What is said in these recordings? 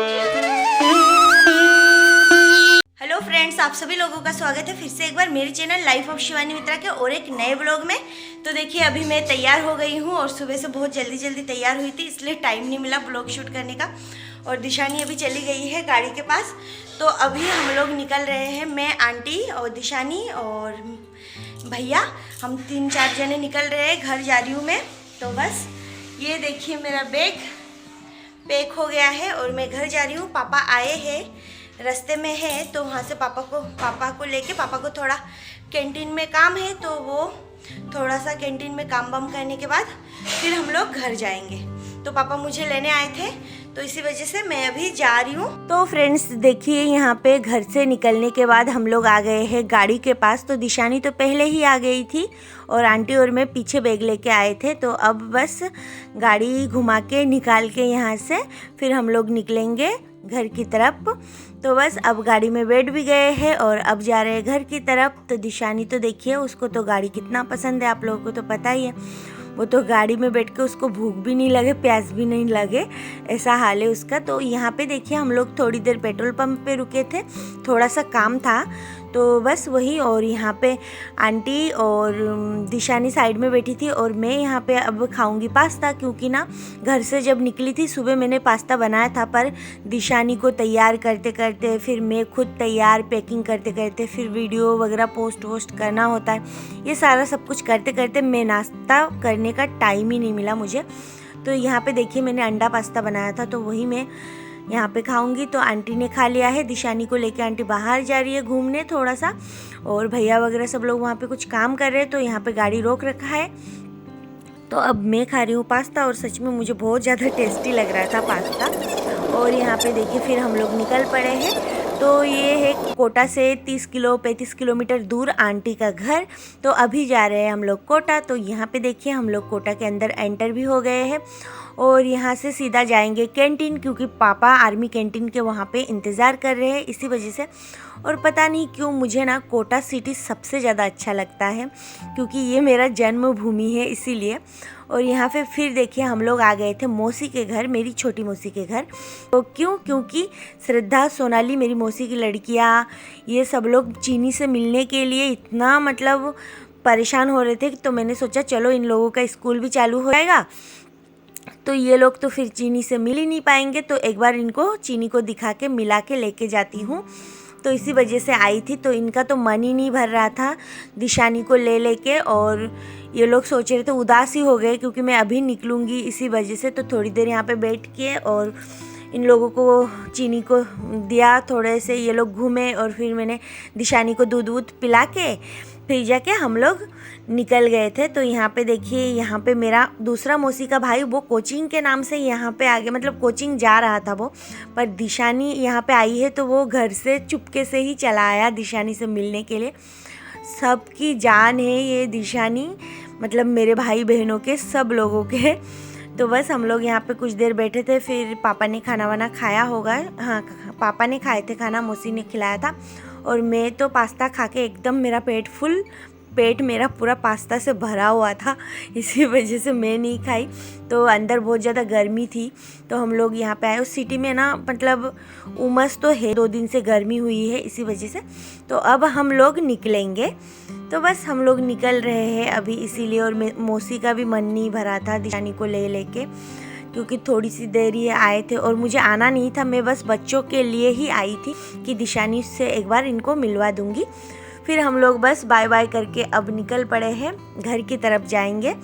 Hello friends, आप सभी लोगों का स्वागत है फिर से एक बार मेरे चैनल लाइफ ऑफ शिवानी मित्रा के और एक नए ब्लॉग में। तो देखिए, अभी मैं तैयार हो गई हूँ और सुबह से बहुत जल्दी तैयार हुई थी, इसलिए टाइम नहीं मिला ब्लॉग शूट करने का। और दिशानी अभी चली गई है गाड़ी के पास, तो अभी हम लोग निकल रहे हैं। मैं, आंटी और दिशानी और भैया, हम 3-4 जने निकल रहे हैं। घर जा रही हूँ मैं। तो बस ये देखिए, मेरा बैग पैक हो गया है और मैं घर जा रही हूँ। पापा आए हैं, रास्ते में है, तो वहाँ से पापा को लेके, पापा को थोड़ा कैंटीन में काम है, तो वो थोड़ा सा कैंटीन में काम वाम करने के बाद फिर हम लोग घर जाएंगे। तो पापा मुझे लेने आए थे, तो इसी वजह से मैं अभी जा रही हूँ। तो फ्रेंड्स देखिए, यहाँ पे घर से निकलने के बाद हम लोग आ गए हैं गाड़ी के पास। तो दिशानी तो पहले ही आ गई थी और आंटी और मैं पीछे बैग लेके आए थे। तो अब बस गाड़ी घुमा के निकाल के यहाँ से फिर हम लोग निकलेंगे घर की तरफ। तो बस अब गाड़ी में बैठ भी गए हैं और अब जा रहे हैं घर की तरफ। तो दिशानी तो देखिए, उसको तो गाड़ी कितना पसंद है, आप लोगों को तो पता ही है। वो तो गाड़ी में बैठ के उसको भूख भी नहीं लगे, प्यास भी नहीं लगे, ऐसा हाल है उसका। तो यहाँ पे देखिए, हम लोग थोड़ी देर पेट्रोल पंप पे रुके थे, थोड़ा सा काम था, तो बस वही। और यहाँ पे आंटी और दिशानी साइड में बैठी थी और मैं यहाँ पे अब खाऊंगी पास्ता, क्योंकि ना घर से जब निकली थी सुबह मैंने पास्ता बनाया था, पर दिशानी को तैयार करते करते, फिर मैं खुद तैयार पैकिंग करते करते, फिर वीडियो वगैरह पोस्ट करना होता है, ये सारा सब कुछ करते करते मैं नाश्ता करने का टाइम ही नहीं मिला मुझे। तो यहाँ पे देखिए, मैंने अंडा पास्ता बनाया था, तो वही मैं यहाँ पे खाऊंगी। तो आंटी ने खा लिया है, दिशानी को लेके आंटी बाहर जा रही है घूमने थोड़ा सा, और भैया वगैरह सब लोग वहाँ पे कुछ काम कर रहे हैं, तो यहाँ पे गाड़ी रोक रखा है। तो अब मैं खा रही हूँ पास्ता, और सच में मुझे बहुत ज़्यादा टेस्टी लग रहा था पास्ता। और यहाँ पे देखिए, फिर हम लोग निकल पड़े हैं। तो ये है कोटा से 35 किलोमीटर दूर आंटी का घर। तो अभी जा रहे हैं हम लोग कोटा। तो यहाँ पे देखिए, हम लोग कोटा के अंदर एंटर भी हो गए हैं और यहाँ से सीधा जाएंगे कैंटीन, क्योंकि पापा आर्मी कैंटीन के वहाँ पे इंतज़ार कर रहे हैं, इसी वजह से। और पता नहीं क्यों मुझे ना कोटा सिटी सबसे ज़्यादा अच्छा लगता है, क्योंकि ये मेरा जन्मभूमि है, इसीलिए। और यहाँ पे फिर देखिए, हम लोग आ गए थे मौसी के घर, मेरी छोटी मौसी के घर। तो क्योंकि श्रद्धा, सोनाली, मेरी मौसी की लड़कियाँ, ये सब लोग चीनी से मिलने के लिए इतना मतलब परेशान हो रहे थे, तो मैंने सोचा चलो इन लोगों का स्कूल भी चालू हो जाएगा, तो ये लोग तो फिर चीनी से मिल ही नहीं पाएंगे, तो एक बार इनको चीनी को दिखा के मिला के लेके जाती हूँ। तो इसी वजह से आई थी। तो इनका तो मन ही नहीं भर रहा था दिशानी को ले लेके, और ये लोग सोच रहे थे, उदास ही हो गए, क्योंकि मैं अभी निकलूँगी, इसी वजह से। तो थोड़ी देर यहाँ पे बैठ के और इन लोगों को चीनी को दिया, थोड़े से ये लोग घूमे, और फिर मैंने दिशानी को दूध पिला के फिर जाके हम लोग निकल गए थे। तो यहाँ पे देखिए, यहाँ पे मेरा दूसरा मौसी का भाई, वो कोचिंग के नाम से यहाँ पे आ गया, मतलब कोचिंग जा रहा था वो, पर दिशानी यहाँ पे आई है, तो वो घर से चुपके से ही चला आया दिशानी से मिलने के लिए। सबकी जान है ये दिशानी, मतलब मेरे भाई बहनों के, सब लोगों के। तो बस हम लोग यहाँ पे कुछ देर बैठे थे, फिर पापा ने खाना वाना खाया होगा, हाँ पापा ने खाए थे खाना, मौसी ने खिलाया था। और मैं तो पास्ता खा के एकदम, मेरा पेट मेरा पूरा पास्ता से भरा हुआ था, इसी वजह से मैं नहीं खाई। तो अंदर बहुत ज़्यादा गर्मी थी, तो हम लोग यहाँ पे आए। उस सिटी में ना मतलब उमस तो है, 2 दिन से गर्मी हुई है, इसी वजह से। तो अब हम लोग निकलेंगे। तो बस हम लोग निकल रहे हैं अभी, इसीलिए। और मौसी का भी मन नहीं भरा था दिशानी को ले लेके, क्योंकि थोड़ी सी देर ही आए थे और मुझे आना नहीं था, मैं बस बच्चों के लिए ही आई थी कि दिशानी से एक बार इनको मिलवा दूंगी। फिर हम लोग बस बाय बाय करके अब निकल पड़े हैं, घर की तरफ जाएंगे।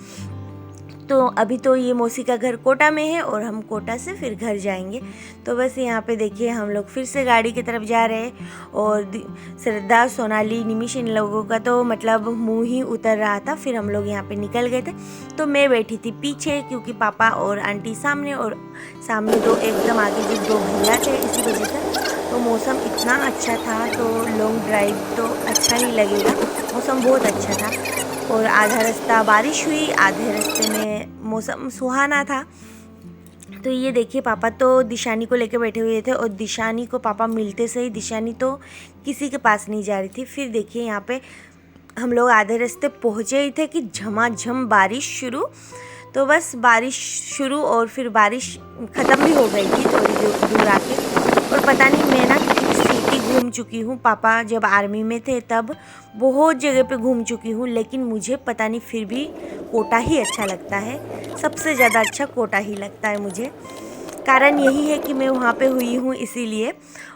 तो अभी तो ये मौसी का घर कोटा में है और हम कोटा से फिर घर जाएंगे। तो बस यहाँ पे देखिए, हम लोग फिर से गाड़ी की तरफ जा रहे हैं, और श्रद्धा, सोनाली, निमिष, इन लोगों का तो मतलब मुंह ही उतर रहा था। फिर हम लोग यहाँ पे निकल गए थे। तो मैं बैठी थी पीछे, क्योंकि पापा और आंटी सामने, और सामने दो एकदम आगे जो 2 भैया थे, इसी वजह से। तो मौसम इतना अच्छा था, तो लॉन्ग ड्राइव तो अच्छा ही लगेगा, मौसम बहुत अच्छा था। और आधा रास्ता बारिश हुई, आधे रास्ते में मौसम सुहाना था। तो ये देखिए, पापा तो दिशानी को लेके बैठे हुए थे, और दिशानी को पापा मिलते से ही दिशानी तो किसी के पास नहीं जा रही थी। फिर देखिए, यहाँ पे हम लोग आधे रास्ते पहुँचे ही थे कि झमाझम बारिश शुरू। तो बस बारिश शुरू और फिर बारिश ख़त्म भी हो गई थी थोड़ी दूर आके। और पता नहीं मैं ना सिटी घूम चुकी हूँ, पापा जब आर्मी में थे तब बहुत जगह पे घूम चुकी हूँ, लेकिन मुझे पता नहीं फिर भी कोटा ही अच्छा लगता है। सबसे ज़्यादा अच्छा कोटा ही लगता है मुझे। कारण यही है कि मैं वहाँ पे हुई हूँ इसीलिए।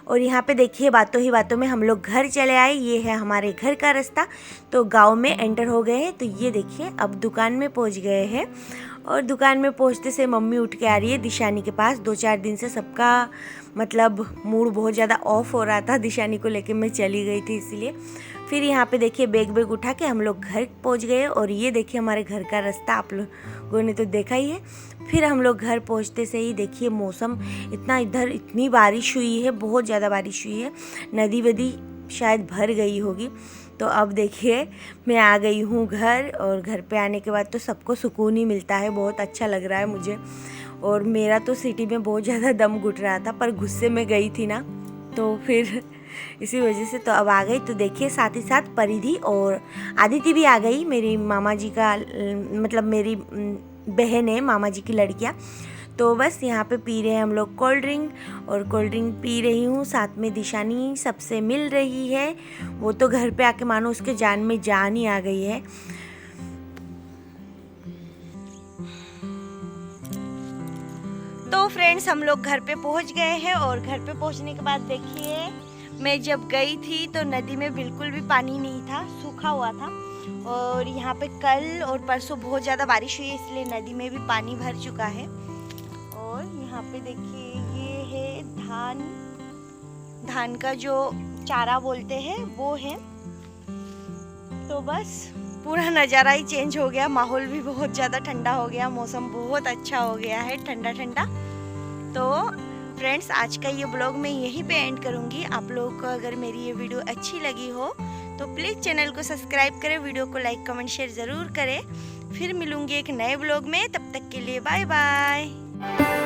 और यहाँ पे देखिए बातों ही बातों में हम लोग घर चले आए। ये है हमारे घर का रास्ता। तो गांव में एंटर हो गए हैं। तो ये देखिए अब दुकान में पहुँच गए हैं। और दुकान में पहुँचते से मम्मी उठ के आ रही है दिशानी के पास। 2-4 दिन से सबका मतलब मूड बहुत ज़्यादा ऑफ हो रहा था, दिशानी को लेके मैं चली गई थी इसीलिए। फिर यहाँ पे देखिए बैग उठा के हम लोग घर पहुँच गए। और ये देखिए हमारे घर का रास्ता आप लोगों ने तो देखा ही है। फिर हम लोग घर पहुँचते से ही देखिए मौसम इधर इतनी बारिश हुई है, बहुत ज़्यादा बारिश हुई है। नदी वदी शायद भर गई होगी। तो अब देखिए मैं आ गई हूँ घर। और घर पे आने के बाद तो सबको सुकून ही मिलता है, बहुत अच्छा लग रहा है मुझे। और मेरा तो सिटी में बहुत ज़्यादा दम घुट रहा था, पर गुस्से में गई थी ना, तो फिर इसी वजह से तो अब आ गई। तो देखिए साथ ही साथ परिधि और आदिति भी आ गई, मेरी मामा जी का मतलब मेरी बहन है, मामा जी की लड़कियाँ। तो बस यहाँ पे पी रहे हैं हम लोग कोल्ड ड्रिंक। और कोल्ड ड्रिंक पी रही हूँ, साथ में दिशानी सबसे मिल रही है। वो तो घर पे आके मानो उसके जान में जान ही आ गई है। तो फ्रेंड्स हम लोग घर पे पहुँच गए हैं। और घर पे पहुँचने के बाद देखिए मैं जब गई थी तो नदी में बिल्कुल भी पानी नहीं था, सूखा हुआ था। और यहाँ पे कल और परसों बहुत ज़्यादा बारिश हुई है, इसलिए नदी में भी पानी भर चुका है। और यहाँ पे देखिए ये है धान का जो चारा बोलते हैं वो है। तो बस पूरा नज़ारा ही चेंज हो गया, माहौल भी बहुत ज़्यादा ठंडा हो गया, मौसम बहुत अच्छा हो गया है, ठंडा ठंडा। तो फ्रेंड्स आज का ये ब्लॉग मैं यहीं पे एंड करूँगी। आप लोगों को अगर मेरी ये वीडियो अच्छी लगी हो तो प्लीज़ चैनल को सब्सक्राइब करें, वीडियो को लाइक कमेंट शेयर ज़रूर करें। फिर मिलूँगी एक नए ब्लॉग में, तब तक के लिए बाय बाय।